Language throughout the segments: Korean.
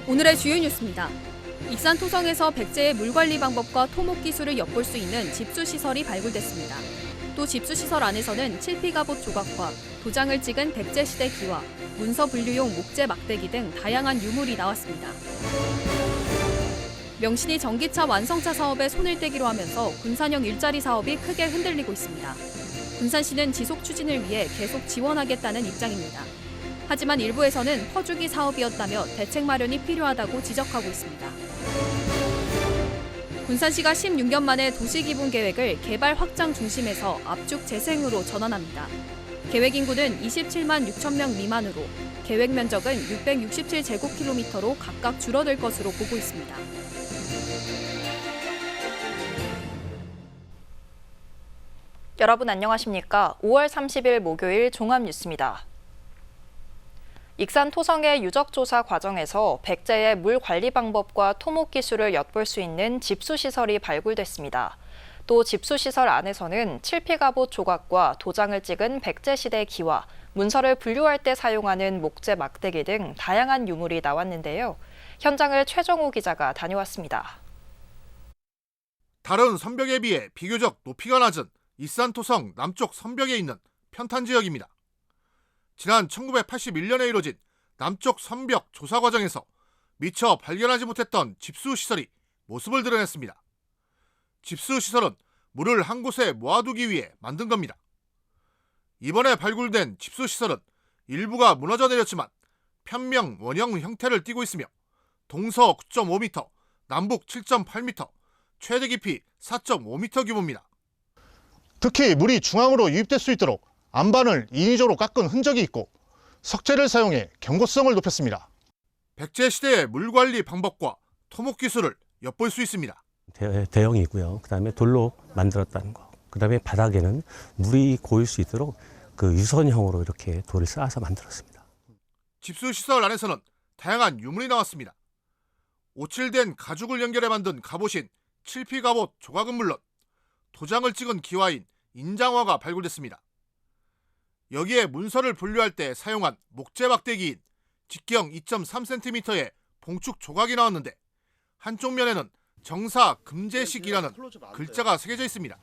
오늘의 주요 뉴스입니다. 익산 토성에서 백제의 물관리 방법과 토목 기술을 엿볼 수 있는 집수시설이 발굴됐습니다. 또 집수시설 안에서는 칠피갑옷 조각과 도장을 찍은 백제시대 기와, 문서 분류용 목재 막대기 등 다양한 유물이 나왔습니다. 명신이 전기차 완성차 사업에 손을 떼기로 하면서 군산형 일자리 사업이 크게 흔들리고 있습니다. 군산시는 지속 추진을 위해 계속 지원하겠다는 입장입니다. 하지만 일부에서는 퍼주기 사업이었다며 대책 마련이 필요하다고 지적하고 있습니다. 군산시가 16년 만에 도시기본 계획을 개발 확장 중심에서 압축 재생으로 전환합니다. 계획 인구는 27만 6천 명 미만으로 계획 면적은 667제곱킬로미터로 각각 줄어들 것으로 보고 있습니다. 여러분 안녕하십니까? 5월 30일 목요일 종합뉴스입니다. 익산 토성의 유적조사 과정에서 백제의 물 관리 방법과 토목 기술을 엿볼 수 있는 집수시설이 발굴됐습니다. 또 집수시설 안에서는 칠피갑옷 조각과 도장을 찍은 백제시대 기와, 문서를 분류할 때 사용하는 목재 막대기 등 다양한 유물이 나왔는데요. 현장을 최정호 기자가 다녀왔습니다. 다른 선벽에 비해 비교적 높이가 낮은 익산 토성 남쪽 선벽에 있는 편탄 지역입니다. 지난 1981년에 이뤄진 남쪽 선벽 조사 과정에서 미처 발견하지 못했던 집수시설이 모습을 드러냈습니다. 집수시설은 물을 한 곳에 모아두기 위해 만든 겁니다. 이번에 발굴된 집수시설은 일부가 무너져 내렸지만 편명 원형 형태를 띠고 있으며 동서 9.5m, 남북 7.8m, 최대 깊이 4.5m 규모입니다. 특히 물이 중앙으로 유입될 수 있도록 안반을 인위적으로 깎은 흔적이 있고 석재를 사용해 경고성을 높였습니다. 백제시대의 물관리 방법과 토목 기술을 엿볼 수 있습니다. 대형이고요. 그다음에 돌로 만들었다는 거. 그다음에 바닥에는 물이 고일 수 있도록 그 유선형으로 이렇게 돌을 쌓아서 만들었습니다. 집수시설 안에서는 다양한 유물이 나왔습니다. 오칠된 가죽을 연결해 만든 갑옷인 칠피갑옷 조각은 물론 도장을 찍은 기와인 인장화가 발굴됐습니다. 여기에 문서를 분류할 때 사용한 목재 막대기인 직경 2.3cm의 봉축 조각이 나왔는데 한쪽 면에는 정사 금제식이라는 글자가 새겨져 있습니다.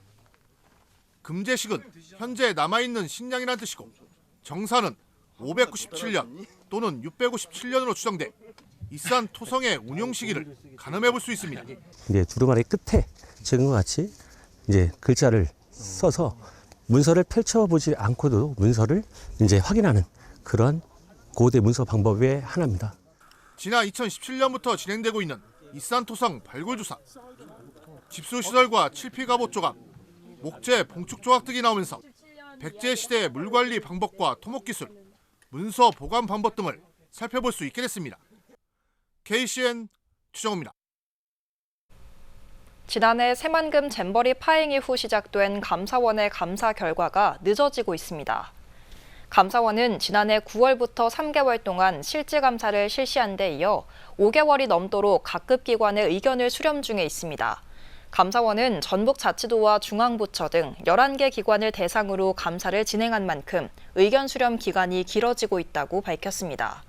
금제식은 현재 남아있는 식량이라는 뜻이고 정사는 597년 또는 657년으로 추정돼 익산 토성의 운용 시기를 가늠해 볼 수 있습니다. 이제 두루마리 끝에 지금과 같이 이제 글자를 써서 문서를 펼쳐보지 않고도 문서를 이제 확인하는 그런 고대 문서 방법의 하나입니다. 지난 2017년부터 진행되고 있는 익산 토성 발굴 조사. 집수시설과 칠피갑옷 조각, 목재 봉축 조각 등이 나오면서 백제 시대의 물관리 방법과 토목 기술, 문서 보관 방법 등을 살펴볼 수 있게 됐습니다. KCN 추정호입니다. 지난해 새만금 잼버리 파행 이후 시작된 감사원의 감사 결과가 늦어지고 있습니다. 감사원은 지난해 9월부터 3개월 동안 실질 감사를 실시한 데 이어 5개월이 넘도록 각급 기관의 의견을 수렴 중에 있습니다. 감사원은 전북자치도와 중앙부처 등 11개 기관을 대상으로 감사를 진행한 만큼 의견 수렴 기간이 길어지고 있다고 밝혔습니다.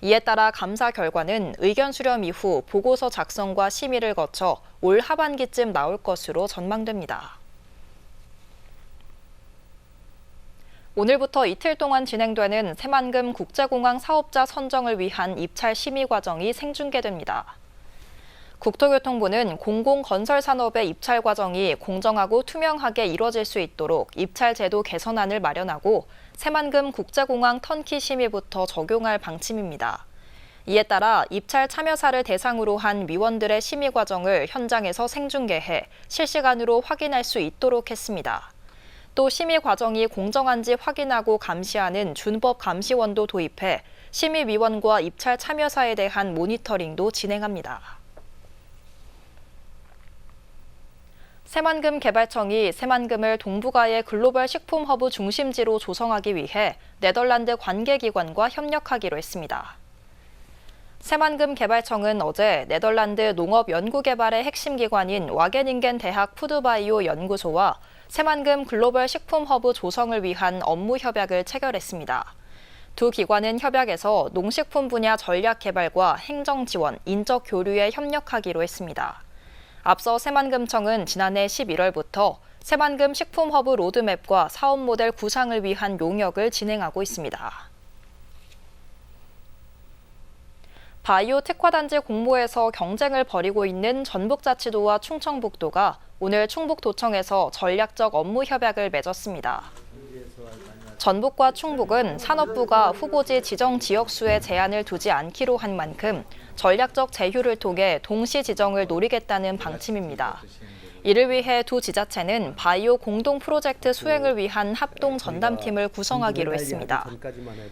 이에 따라 감사 결과는 의견 수렴 이후 보고서 작성과 심의를 거쳐 올 하반기쯤 나올 것으로 전망됩니다. 오늘부터 이틀 동안 진행되는 새만금 국제공항 사업자 선정을 위한 입찰 심의 과정이 생중계됩니다. 국토교통부는 공공건설산업의 입찰 과정이 공정하고 투명하게 이뤄질 수 있도록 입찰 제도 개선안을 마련하고 새만금 국제공항 턴키 심의부터 적용할 방침입니다. 이에 따라 입찰 참여사를 대상으로 한 위원들의 심의 과정을 현장에서 생중계해 실시간으로 확인할 수 있도록 했습니다. 또 심의 과정이 공정한지 확인하고 감시하는 준법 감시원도 도입해 심의위원과 입찰 참여사에 대한 모니터링도 진행합니다. 새만금 개발청이 새만금을 동북아의 글로벌 식품 허브 중심지로 조성하기 위해 네덜란드 관계기관과 협력하기로 했습니다. 새만금 개발청은 어제 네덜란드 농업연구개발의 핵심 기관인 와게닝겐 대학 푸드바이오 연구소와 새만금 글로벌 식품 허브 조성을 위한 업무 협약을 체결했습니다. 두 기관은 협약에서 농식품 분야 전략 개발과 행정 지원, 인적 교류에 협력하기로 했습니다. 앞서 새만금청은 지난해 11월부터 새만금 식품허브 로드맵과 사업 모델 구상을 위한 용역을 진행하고 있습니다. 바이오 특화단지 공모에서 경쟁을 벌이고 있는 전북자치도와 충청북도가 오늘 충북도청에서 전략적 업무 협약을 맺었습니다. 전북과 충북은 산업부가 후보지 지정 지역수에 제한을 두지 않기로 한 만큼 전략적 제휴를 통해 동시 지정을 노리겠다는 방침입니다. 이를 위해 두 지자체는 바이오 공동 프로젝트 수행을 위한 합동 전담팀을 구성하기로 했습니다.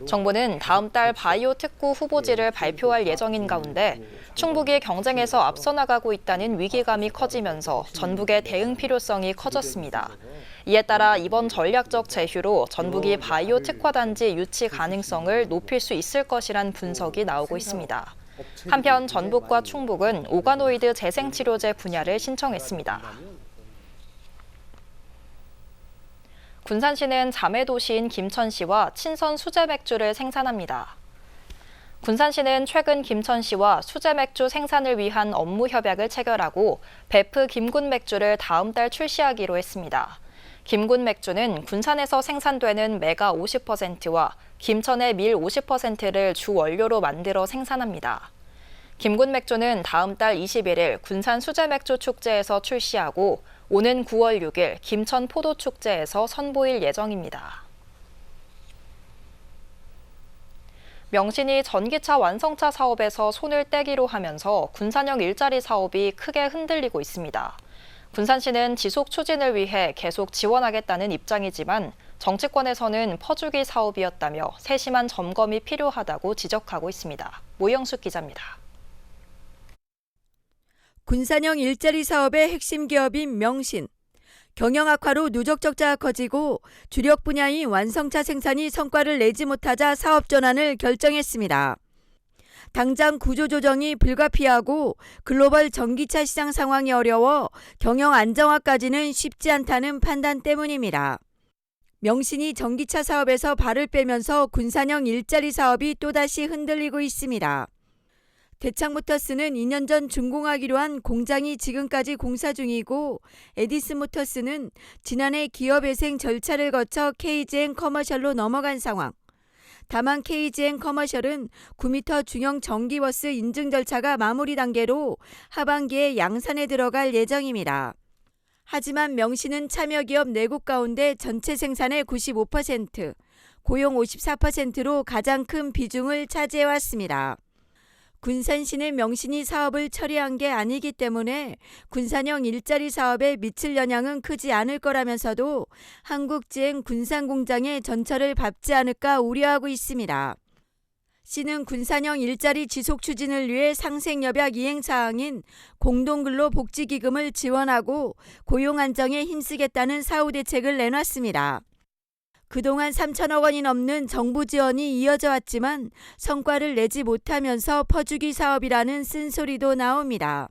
정부는 다음 달 바이오 특구 후보지를 발표할 예정인 가운데 충북이 경쟁에서 앞서 나가고 있다는 위기감이 커지면서 전북의 대응 필요성이 커졌습니다. 이에 따라 이번 전략적 제휴로 전북이 바이오 특화단지 유치 가능성을 높일 수 있을 것이란 분석이 나오고 있습니다. 한편 전북과 충북은 오가노이드 재생치료제 분야를 신청했습니다. 군산시는 자매도시인 김천시와 친선 수제맥주를 생산합니다. 군산시는 최근 김천시와 수제맥주 생산을 위한 업무 협약을 체결하고 베프 김군맥주를 다음 달 출시하기로 했습니다. 김군맥주는 군산에서 생산되는 메가 50%와 김천의 밀 50%를 주 원료로 만들어 생산합니다. 김군맥주는 다음 달 21일 군산 수제맥주 축제에서 출시하고 오는 9월 6일 김천 포도축제에서 선보일 예정입니다. 명신이 전기차 완성차 사업에서 손을 떼기로 하면서 군산형 일자리 사업이 크게 흔들리고 있습니다. 군산시는 지속 추진을 위해 계속 지원하겠다는 입장이지만 정치권에서는 퍼주기 사업이었다며 세심한 점검이 필요하다고 지적하고 있습니다. 모영숙 기자입니다. 군산형 일자리 사업의 핵심 기업인 명신. 경영 악화로 누적 적자가 커지고 주력 분야인 완성차 생산이 성과를 내지 못하자 사업 전환을 결정했습니다. 당장 구조조정이 불가피하고 글로벌 전기차 시장 상황이 어려워 경영 안정화까지는 쉽지 않다는 판단 때문입니다. 명신이 전기차 사업에서 발을 빼면서 군산형 일자리 사업이 또다시 흔들리고 있습니다. 대창모터스는 2년 전 준공하기로 한 공장이 지금까지 공사 중이고 에디슨모터스는 지난해 기업회생 절차를 거쳐 KGN 커머셜로 넘어간 상황. 다만 KGN 커머셜은 9m 중형 전기버스 인증 절차가 마무리 단계로 하반기에 양산에 들어갈 예정입니다. 하지만 명신은 참여기업 4곳 가운데 전체 생산의 95%, 고용 54%로 가장 큰 비중을 차지해왔습니다. 군산시는 명신이 사업을 처리한 게 아니기 때문에 군산형 일자리 사업에 미칠 영향은 크지 않을 거라면서도 한국지행 군산공장의 전철을 밟지 않을까 우려하고 있습니다. 시는 군산형 일자리 지속 추진을 위해 상생협약 이행사항인 공동근로복지기금을 지원하고 고용 안정에 힘쓰겠다는 사후 대책을 내놨습니다. 그동안 3천억 원이 넘는 정부 지원이 이어져 왔지만 성과를 내지 못하면서 퍼주기 사업이라는 쓴소리도 나옵니다.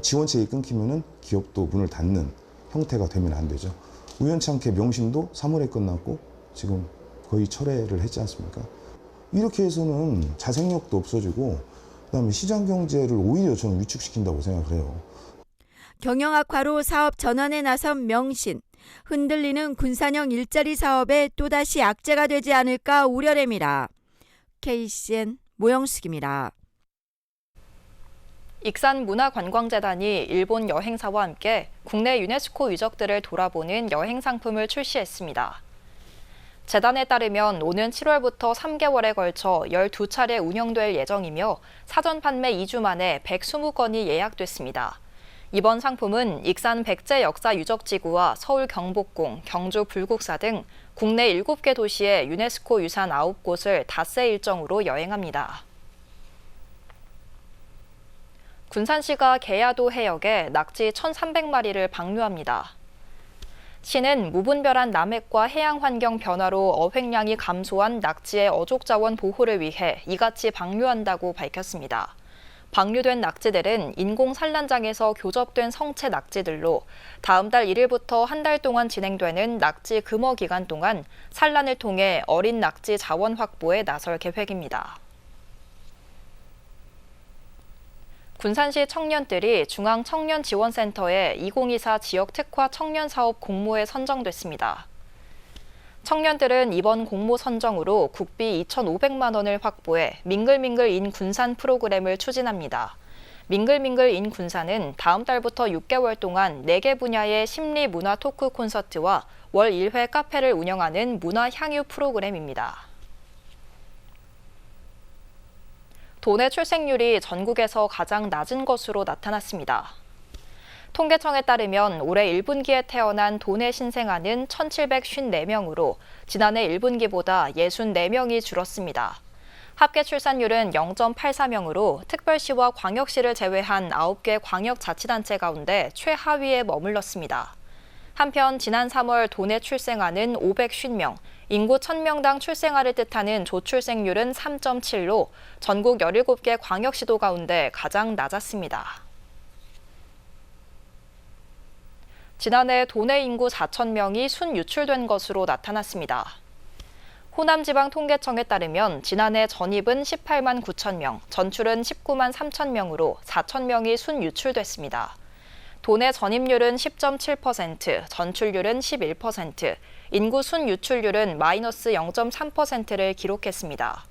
지원책이 끊기면 기업도 문을 닫는 형태가 되면 안 되죠. 우연찮게 명신도 3월에 끝났고 지금 거의 철회를 했지 않습니까? 이렇게 해서는 자생력도 없어지고 그다음에 시장 경제를 오히려 저는 위축시킨다고 생각을 해요. 경영 악화로 사업 전환에 나선 명신. 흔들리는 군산형 일자리 사업에 또다시 악재가 되지 않을까 우려됩니다. KCN 모영숙입니다. 익산문화관광재단이 일본 여행사와 함께 국내 유네스코 유적들을 돌아보는 여행 상품을 출시했습니다. 재단에 따르면 오는 7월부터 3개월에 걸쳐 12차례 운영될 예정이며 사전 판매 2주 만에 120건이 예약됐습니다. 이번 상품은 익산 백제 역사 유적지구와 서울 경복궁, 경주 불국사 등 국내 7개 도시의 유네스코 유산 9곳을 닷새 일정으로 여행합니다. 군산시가 계야도 해역에 낙지 1,300마리를 방류합니다. 시는 무분별한 남획과 해양 환경 변화로 어획량이 감소한 낙지의 어족자원 보호를 위해 이같이 방류한다고 밝혔습니다. 방류된 낙지들은 인공 산란장에서 교접된 성체 낙지들로 다음 달 1일부터 한 달 동안 진행되는 낙지 금어 기간 동안 산란을 통해 어린 낙지 자원 확보에 나설 계획입니다. 군산시 청년들이 중앙청년지원센터에 2024 지역특화 청년사업 공모에 선정됐습니다. 청년들은 이번 공모 선정으로 국비 2,500만 원을 확보해 민글민글 인 군산 프로그램을 추진합니다. 민글민글 인 군산은 다음 달부터 6개월 동안 4개 분야의 심리 문화 토크 콘서트와 월 1회 카페를 운영하는 문화 향유 프로그램입니다. 도내 출생률이 전국에서 가장 낮은 것으로 나타났습니다. 통계청에 따르면 올해 1분기에 태어난 도내 신생아는 1,754명으로 지난해 1분기보다 64명이 줄었습니다. 합계 출산율은 0.84명으로 특별시와 광역시를 제외한 9개 광역자치단체 가운데 최하위에 머물렀습니다. 한편 지난 3월 도내 출생아는 550명, 인구 1,000명당 출생아를 뜻하는 조출생률은 3.7로 전국 17개 광역시도 가운데 가장 낮았습니다. 지난해 도내 인구 4,000명이 순유출된 것으로 나타났습니다. 호남지방통계청에 따르면 지난해 전입은 18만 9천 명, 전출은 19만 3천 명으로 4천 명이 순유출됐습니다. 도내 전입률은 10.7%, 전출률은 11%, 인구 순유출률은 마이너스 0.3%를 기록했습니다.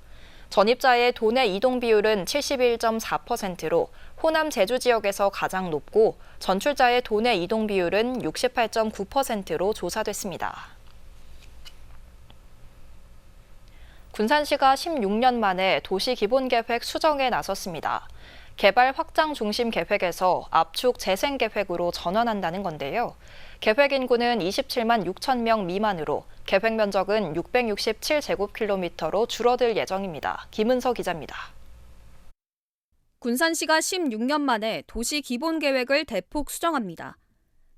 전입자의 도내 이동 비율은 71.4%로 호남 제주 지역에서 가장 높고 전출자의 도내 이동 비율은 68.9%로 조사됐습니다. 군산시가 16년 만에 도시기본계획 수정에 나섰습니다. 개발 확장 중심 계획에서 압축 재생 계획으로 전환한다는 건데요. 계획 인구는 27만 6천 명 미만으로 계획 면적은 667제곱킬로미터로 줄어들 예정입니다. 김은서 기자입니다. 군산시가 16년 만에 도시 기본 계획을 대폭 수정합니다.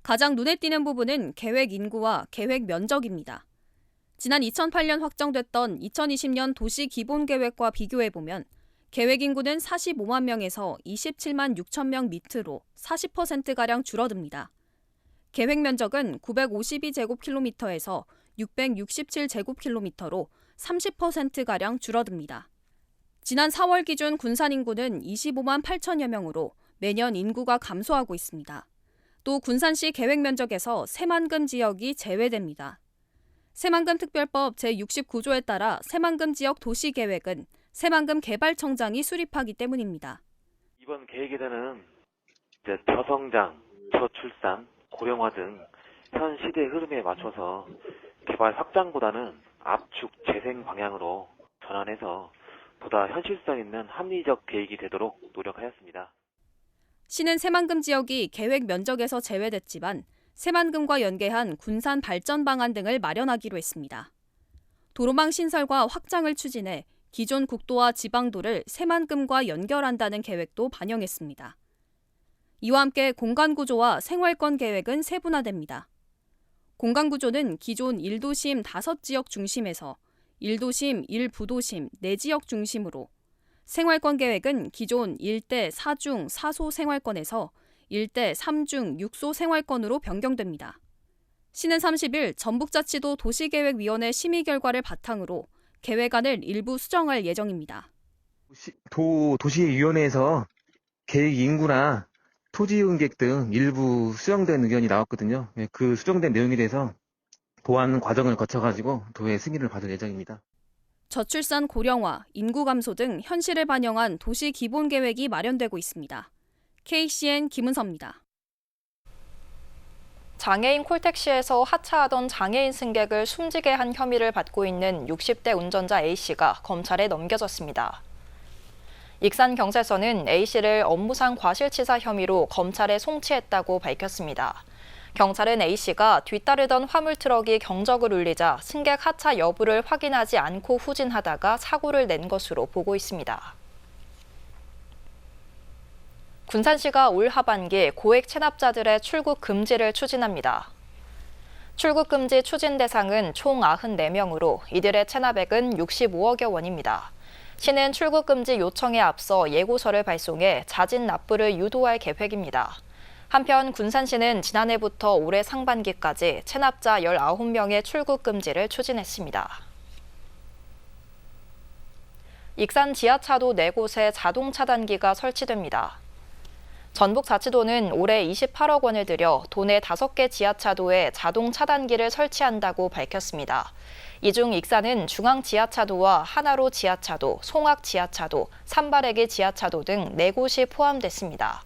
가장 눈에 띄는 부분은 계획 인구와 계획 면적입니다. 지난 2008년 확정됐던 2020년 도시 기본 계획과 비교해보면 계획 인구는 45만 명에서 27만 6천 명 밑으로 40%가량 줄어듭니다. 계획 면적은 952제곱킬로미터에서 667제곱킬로미터로 30%가량 줄어듭니다. 지난 4월 기준 군산 인구는 25만 8천여 명으로 매년 인구가 감소하고 있습니다. 또 군산시 계획 면적에서 새만금 지역이 제외됩니다. 새만금 특별법 제69조에 따라 새만금 지역 도시계획은 새만금 개발청장이 수립하기 때문입니다. 이번 계획에는 저성장, 저출산, 고령화 등 현 시대의 흐름에 맞춰서 개발 확장보다는 압축 재생 방향으로 전환해서 보다 현실성 있는 합리적 계획이 되도록 노력하였습니다. 시는 새만금 지역이 계획 면적에서 제외됐지만 새만금과 연계한 군산 발전 방안 등을 마련하기로 했습니다. 도로망 신설과 확장을 추진해 기존 국도와 지방도를 새만금과 연결한다는 계획도 반영했습니다. 이와 함께 공간구조와 생활권 계획은 세분화됩니다. 공간구조는 기존 1도심 5지역 중심에서 1도심, 1부도심 4지역 중심으로, 생활권 계획은 기존 1대 4중 4소 생활권에서 1대 3중 6소 생활권으로 변경됩니다. 시는 30일 전북자치도 도시계획위원회 심의 결과를 바탕으로 계획안을 일부 수정할 예정입니다. 도시위원회에서 계획 인구나 토지 응객 등 일부 수정된 의견이 나왔거든요. 그 수정된 내용에 대해서 보완 과정을 거쳐가지고 도의 승인을 받을 예정입니다. 저출산 고령화, 인구 감소 등 현실을 반영한 도시 기본 계획이 마련되고 있습니다. KCN 김은서입니다. 장애인 콜택시에서 하차하던 장애인 승객을 숨지게 한 혐의를 받고 있는 60대 운전자 A씨가 검찰에 넘겨졌습니다. 익산경찰서는 A씨를 업무상 과실치사 혐의로 검찰에 송치했다고 밝혔습니다. 경찰은 A씨가 뒤따르던 화물트럭이 경적을 울리자 승객 하차 여부를 확인하지 않고 후진하다가 사고를 낸 것으로 보고 있습니다. 군산시가 올 하반기 고액 체납자들의 출국 금지를 추진합니다. 출국 금지 추진 대상은 총 94명으로 이들의 체납액은 65억여 원입니다. 시는 출국 금지 요청에 앞서 예고서를 발송해 자진 납부를 유도할 계획입니다. 한편 군산시는 지난해부터 올해 상반기까지 체납자 19명의 출국 금지를 추진했습니다. 익산 지하차도 4곳에 자동 차단기가 설치됩니다. 전북자치도는 올해 28억 원을 들여 도내 5개 지하차도에 자동 차단기를 설치한다고 밝혔습니다. 이 중 익산은 중앙지하차도와 하나로 지하차도, 송악 지하차도, 삼바래기 지하차도 등 4곳이 포함됐습니다.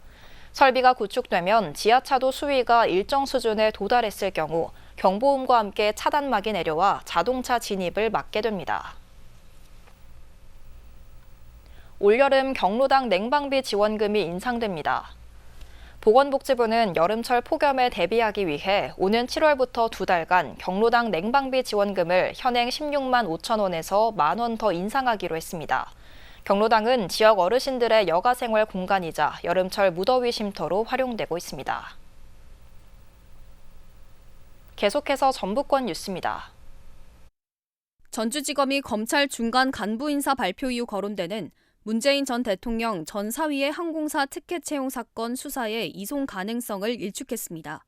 설비가 구축되면 지하차도 수위가 일정 수준에 도달했을 경우 경보음과 함께 차단막이 내려와 자동차 진입을 막게 됩니다. 올여름 경로당 냉방비 지원금이 인상됩니다. 보건복지부는 여름철 폭염에 대비하기 위해 오는 7월부터 2달간 경로당 냉방비 지원금을 현행 16만 5천 원에서 만 원 더 인상하기로 했습니다. 경로당은 지역 어르신들의 여가생활 공간이자 여름철 무더위 쉼터로 활용되고 있습니다. 계속해서 전북권 뉴스입니다. 전주지검이 검찰 중간 간부 인사 발표 이후 거론되는 문재인 전 대통령 전 사위의 항공사 티켓 채용 사건 수사의 이송 가능성을 일축했습니다.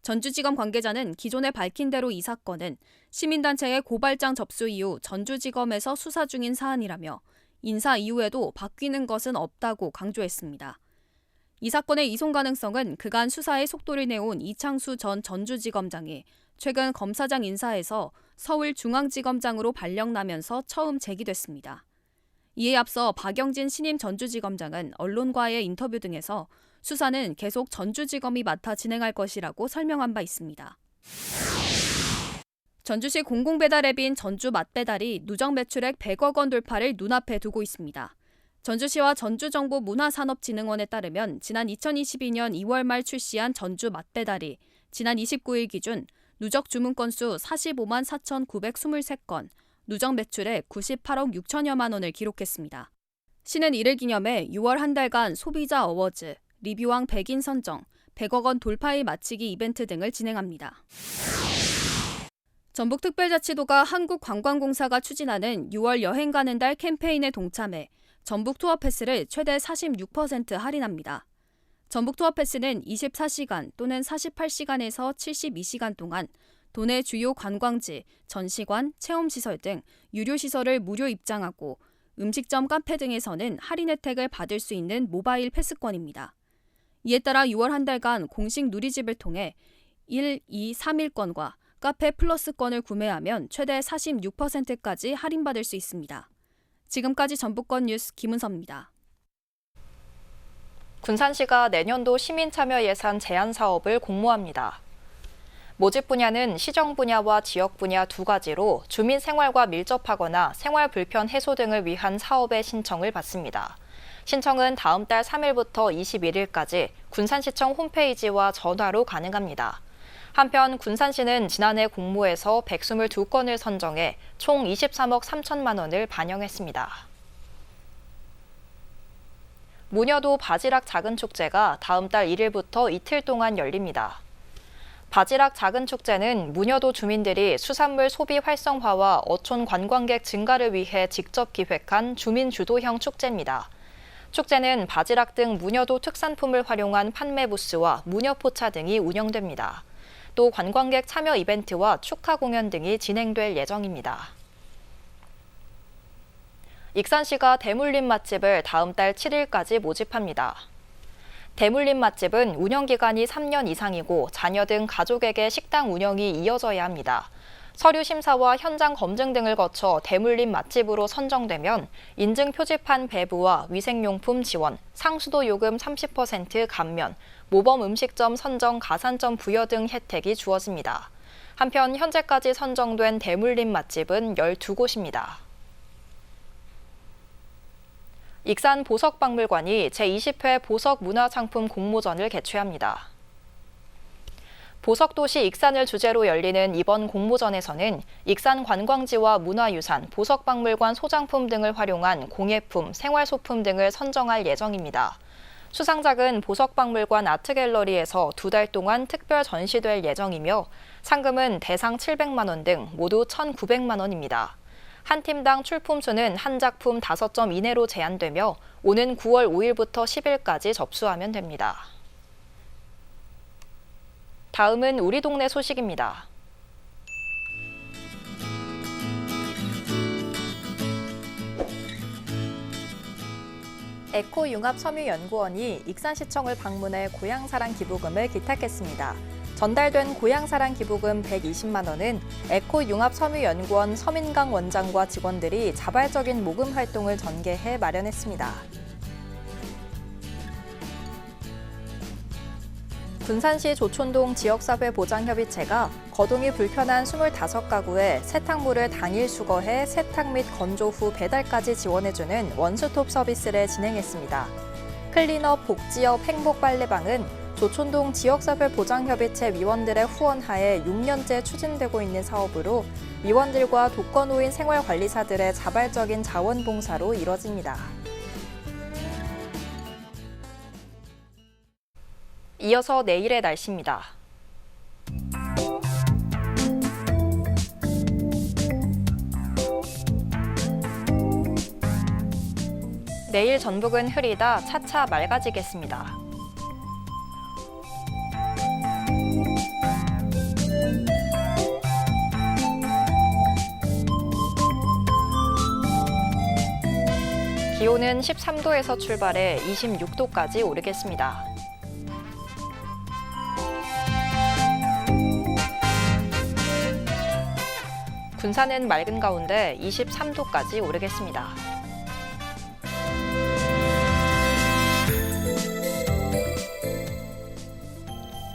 전주지검 관계자는 기존에 밝힌 대로 이 사건은 시민단체의 고발장 접수 이후 전주지검에서 수사 중인 사안이라며 인사 이후에도 바뀌는 것은 없다고 강조했습니다. 이 사건의 이송 가능성은 그간 수사에 속도를 내온 이창수 전 전주지검장이 최근 검사장 인사에서 서울중앙지검장으로 발령나면서 처음 제기됐습니다. 이에 앞서 박영진 신임 전주지검장은 언론과의 인터뷰 등에서 수사는 계속 전주지검이 맡아 진행할 것이라고 설명한 바 있습니다. 전주시 공공배달 앱인 전주 맛배달이 누적 매출액 100억 원 돌파를 눈앞에 두고 있습니다. 전주시와 전주정보문화산업진흥원에 따르면 지난 2022년 2월 말 출시한 전주 맛배달이 지난 29일 기준 누적 주문 건수 45만 4,923건, 누적 매출액 98억 6천여만 원을 기록했습니다. 시는 이를 기념해 6월 한 달간 소비자 어워즈, 리뷰왕 100인 선정, 100억 원 돌파일 마치기 이벤트 등을 진행합니다. 전북특별자치도가 한국관광공사가 추진하는 6월 여행 가는 달 캠페인에 동참해 전북 투어 패스를 최대 46% 할인합니다. 전북 투어 패스는 24시간 또는 48시간에서 72시간 동안 도내 주요 관광지, 전시관, 체험시설 등 유료시설을 무료 입장하고 음식점, 카페 등에서는 할인 혜택을 받을 수 있는 모바일 패스권입니다. 이에 따라 6월 한 달간 공식 누리집을 통해 1, 2, 3일권과 카페 플러스권을 구매하면 최대 46%까지 할인받을 수 있습니다. 지금까지 전북권 뉴스 김은서입니다. 군산시가 내년도 시민참여 예산 제한 사업을 공모합니다. 모집 분야는 시정 분야와 지역 분야 두 가지로 주민 생활과 밀접하거나 생활 불편 해소 등을 위한 사업의 신청을 받습니다. 신청은 다음 달 3일부터 21일까지 군산시청 홈페이지와 전화로 가능합니다. 한편 군산시는 지난해 공모에서 122건을 선정해 총 23억 3천만 원을 반영했습니다. 무녀도 바지락 작은 축제가 다음 달 1일부터 이틀 동안 열립니다. 바지락 작은 축제는 무녀도 주민들이 수산물 소비 활성화와 어촌 관광객 증가를 위해 직접 기획한 주민 주도형 축제입니다. 축제는 바지락 등 무녀도 특산품을 활용한 판매 부스와 무녀 포차 등이 운영됩니다. 또 관광객 참여 이벤트와 축하 공연 등이 진행될 예정입니다. 익산시가 대물림 맛집을 다음 달 7일까지 모집합니다. 대물림 맛집은 운영기간이 3년 이상이고 자녀 등 가족에게 식당 운영이 이어져야 합니다. 서류 심사와 현장 검증 등을 거쳐 대물림 맛집으로 선정되면 인증 표지판 배부와 위생용품 지원, 상수도 요금 30% 감면, 모범 음식점 선정 가산점 부여 등 혜택이 주어집니다. 한편 현재까지 선정된 대물림 맛집은 12곳입니다. 익산 보석박물관이 제20회 보석문화상품 공모전을 개최합니다. 보석도시 익산을 주제로 열리는 이번 공모전에서는 익산 관광지와 문화유산, 보석박물관 소장품 등을 활용한 공예품, 생활소품 등을 선정할 예정입니다. 수상작은 보석박물관 아트갤러리에서 2달 동안 특별 전시될 예정이며 상금은 대상 700만 원 등 모두 1,900만 원입니다. 한 팀당 출품수는 한 작품 5점 이내로 제한되며 오는 9월 5일부터 10일까지 접수하면 됩니다. 다음은 우리 동네 소식입니다. 에코융합섬유연구원이 익산시청을 방문해 고향사랑 기부금을 기탁했습니다. 전달된 고향사랑 기부금 120만 원은 에코융합섬유연구원 서민강 원장과 직원들이 자발적인 모금 활동을 전개해 마련했습니다. 군산시 조촌동 지역사회보장협의체가 거동이 불편한 25가구에 세탁물을 당일 수거해 세탁 및 건조 후 배달까지 지원해주는 원스톱 서비스를 진행했습니다. 클린업 복지업 행복빨래방은 조촌동 지역사회보장협의체 위원들의 후원하에 6년째 추진되고 있는 사업으로 위원들과 독거노인 생활관리사들의 자발적인 자원봉사로 이뤄집니다. 이어서 내일의 날씨입니다. 내일 전북은 흐리다 차차 맑아지겠습니다. 기온은 13도에서 출발해 26도까지 오르겠습니다. 군산은 맑은 가운데 23도까지 오르겠습니다.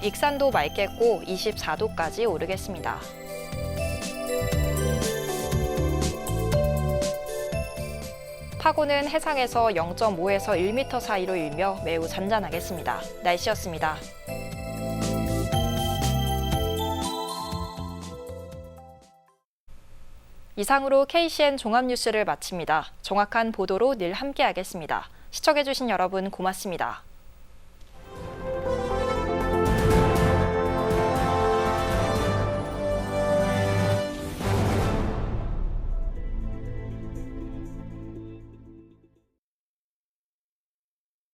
익산도 맑겠고 24도까지 오르겠습니다. 파고는 해상에서 0.5에서 1m 사이로 일며 매우 잔잔하겠습니다. 날씨였습니다. 이상으로 KCN 종합뉴스를 마칩니다. 정확한 보도로 늘 함께하겠습니다. 시청해주신 여러분 고맙습니다.